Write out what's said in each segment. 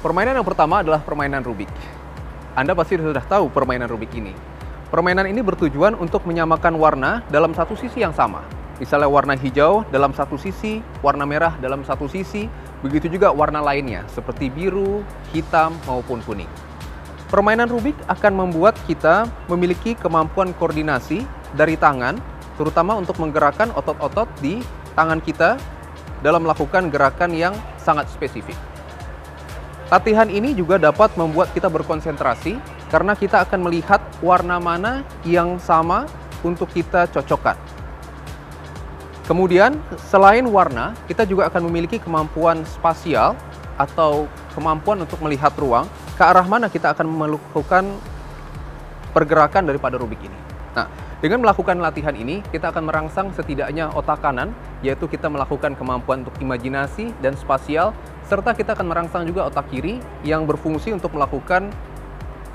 Permainan yang pertama adalah permainan Rubik. Anda pasti sudah tahu permainan Rubik ini. Permainan ini bertujuan untuk menyamakan warna dalam satu sisi yang sama. Misalnya warna hijau dalam satu sisi, warna merah dalam satu sisi, begitu juga warna lainnya seperti biru, hitam, maupun kuning. Permainan Rubik akan membuat kita memiliki kemampuan koordinasi dari tangan, terutama untuk menggerakkan otot-otot di tangan kita dalam melakukan gerakan yang sangat spesifik. Latihan ini juga dapat membuat kita berkonsentrasi karena kita akan melihat warna mana yang sama untuk kita cocokkan. Kemudian, selain warna, kita juga akan memiliki kemampuan spasial atau kemampuan untuk melihat ruang ke arah mana kita akan melakukan pergerakan daripada Rubik ini. Nah, dengan melakukan latihan ini, kita akan merangsang setidaknya otak kanan, yaitu kita melakukan kemampuan untuk imajinasi dan spasial, serta kita akan merangsang juga otak kiri yang berfungsi untuk melakukan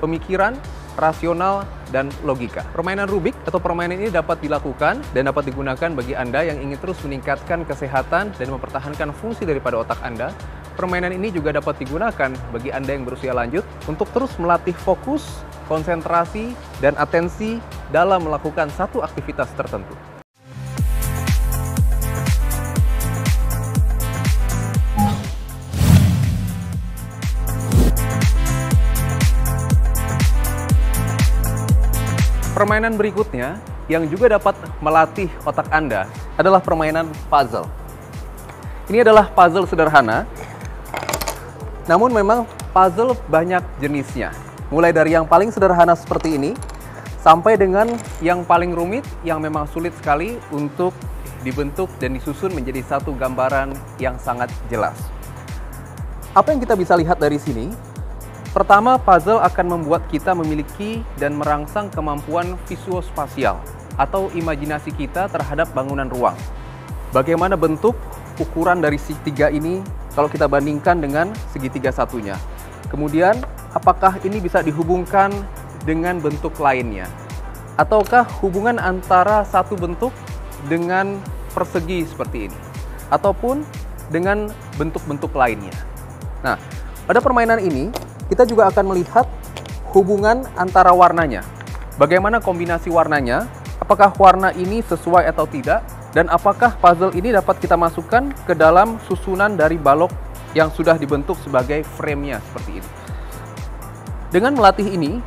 pemikiran, rasional, dan logika. Permainan Rubik atau permainan ini dapat dilakukan dan dapat digunakan bagi Anda yang ingin terus meningkatkan kesehatan dan mempertahankan fungsi daripada otak Anda. Permainan ini juga dapat digunakan bagi Anda yang berusia lanjut untuk terus melatih fokus, konsentrasi, dan atensi dalam melakukan satu aktivitas tertentu. Permainan berikutnya yang juga dapat melatih otak Anda adalah permainan puzzle. Ini adalah puzzle sederhana, namun memang puzzle banyak jenisnya. Mulai dari yang paling sederhana seperti ini, sampai dengan yang paling rumit yang memang sulit sekali untuk dibentuk dan disusun menjadi satu gambaran yang sangat jelas. Apa yang kita bisa lihat dari sini? Pertama, puzzle akan membuat kita memiliki dan merangsang kemampuan visuospasial atau imajinasi kita terhadap bangunan ruang. Bagaimana bentuk, ukuran dari segitiga ini kalau kita bandingkan dengan segitiga satunya. Kemudian, apakah ini bisa dihubungkan dengan bentuk lainnya? Ataukah hubungan antara satu bentuk dengan persegi seperti ini? Ataupun dengan bentuk-bentuk lainnya? Nah, pada permainan ini, kita juga akan melihat hubungan antara warnanya. Bagaimana kombinasi warnanya, apakah warna ini sesuai atau tidak, dan apakah puzzle ini dapat kita masukkan ke dalam susunan dari balok yang sudah dibentuk sebagai frame-nya seperti ini. Dengan melatih ini,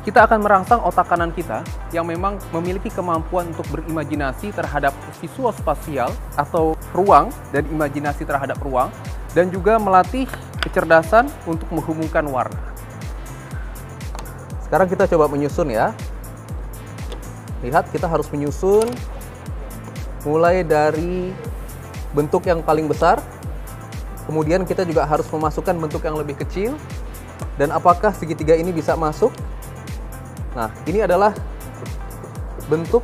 kita akan merangsang otak kanan kita yang memang memiliki kemampuan untuk berimajinasi terhadap visuospasial atau ruang dan imajinasi terhadap ruang, dan juga melatih kecerdasan untuk menghubungkan warna. Sekarang kita coba menyusun ya. Lihat, kita harus menyusun mulai dari bentuk yang paling besar, kemudian kita juga harus memasukkan bentuk yang lebih kecil, dan apakah segitiga ini bisa masuk. Nah, ini adalah bentuk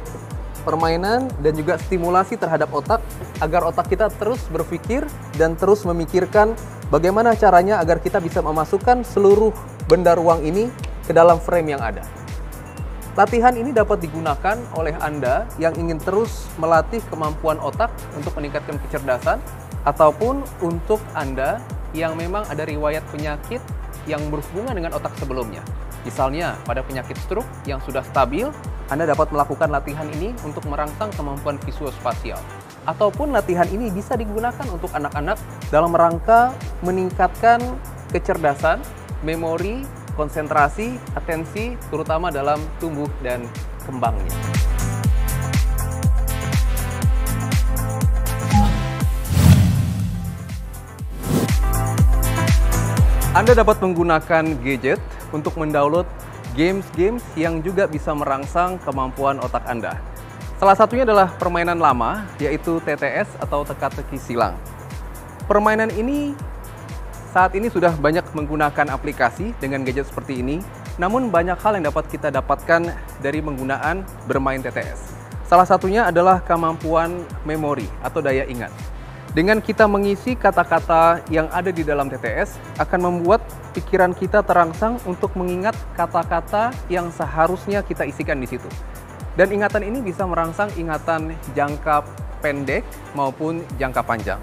permainan dan juga stimulasi terhadap otak, agar otak kita terus berpikir dan terus memikirkan bagaimana caranya agar kita bisa memasukkan seluruh benda ruang ini ke dalam frame yang ada. Latihan ini dapat digunakan oleh Anda yang ingin terus melatih kemampuan otak untuk meningkatkan kecerdasan, ataupun untuk Anda yang memang ada riwayat penyakit yang berhubungan dengan otak sebelumnya. Misalnya, pada penyakit stroke yang sudah stabil, Anda dapat melakukan latihan ini untuk merangsang kemampuan visuospasial. Ataupun latihan ini bisa digunakan untuk anak-anak dalam rangka meningkatkan kecerdasan, memori, konsentrasi, atensi, terutama dalam tumbuh dan kembangnya. Anda dapat menggunakan gadget untuk mendownload games-games yang juga bisa merangsang kemampuan otak Anda. Salah satunya adalah permainan lama, yaitu TTS atau teka-teki silang. Permainan ini saat ini sudah banyak menggunakan aplikasi dengan gadget seperti ini, namun banyak hal yang dapat kita dapatkan dari penggunaan bermain TTS. Salah satunya adalah kemampuan memori atau daya ingat. Dengan kita mengisi kata-kata yang ada di dalam TTS, akan membuat pikiran kita terangsang untuk mengingat kata-kata yang seharusnya kita isikan di situ. Dan ingatan ini bisa merangsang ingatan jangka pendek maupun jangka panjang.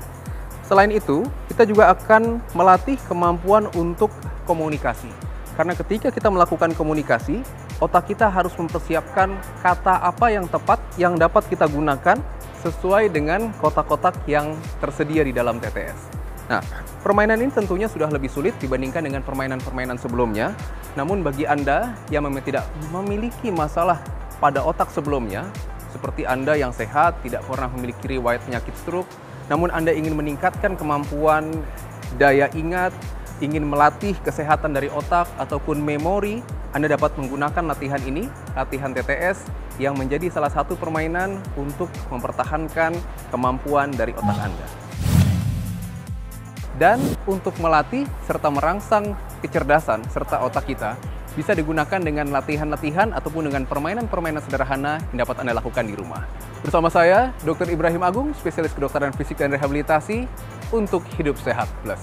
Selain itu, kita juga akan melatih kemampuan untuk komunikasi. Karena ketika kita melakukan komunikasi, otak kita harus mempersiapkan kata apa yang tepat yang dapat kita gunakan sesuai dengan kotak-kotak yang tersedia di dalam TTS. Nah, permainan ini tentunya sudah lebih sulit dibandingkan dengan permainan-permainan sebelumnya. Namun bagi Anda yang memang tidak memiliki masalah pada otak sebelumnya, seperti Anda yang sehat, tidak pernah memiliki riwayat penyakit stroke, namun Anda ingin meningkatkan kemampuan daya ingat, ingin melatih kesehatan dari otak ataupun memori, Anda dapat menggunakan latihan ini, latihan TTS, yang menjadi salah satu permainan untuk mempertahankan kemampuan dari otak Anda. Dan untuk melatih serta merangsang kecerdasan serta otak kita, bisa digunakan dengan latihan-latihan ataupun dengan permainan-permainan sederhana yang dapat Anda lakukan di rumah. Bersama saya, Dr. Ibrahim Agung, spesialis kedokteran fisik dan rehabilitasi untuk Hidup Sehat Plus.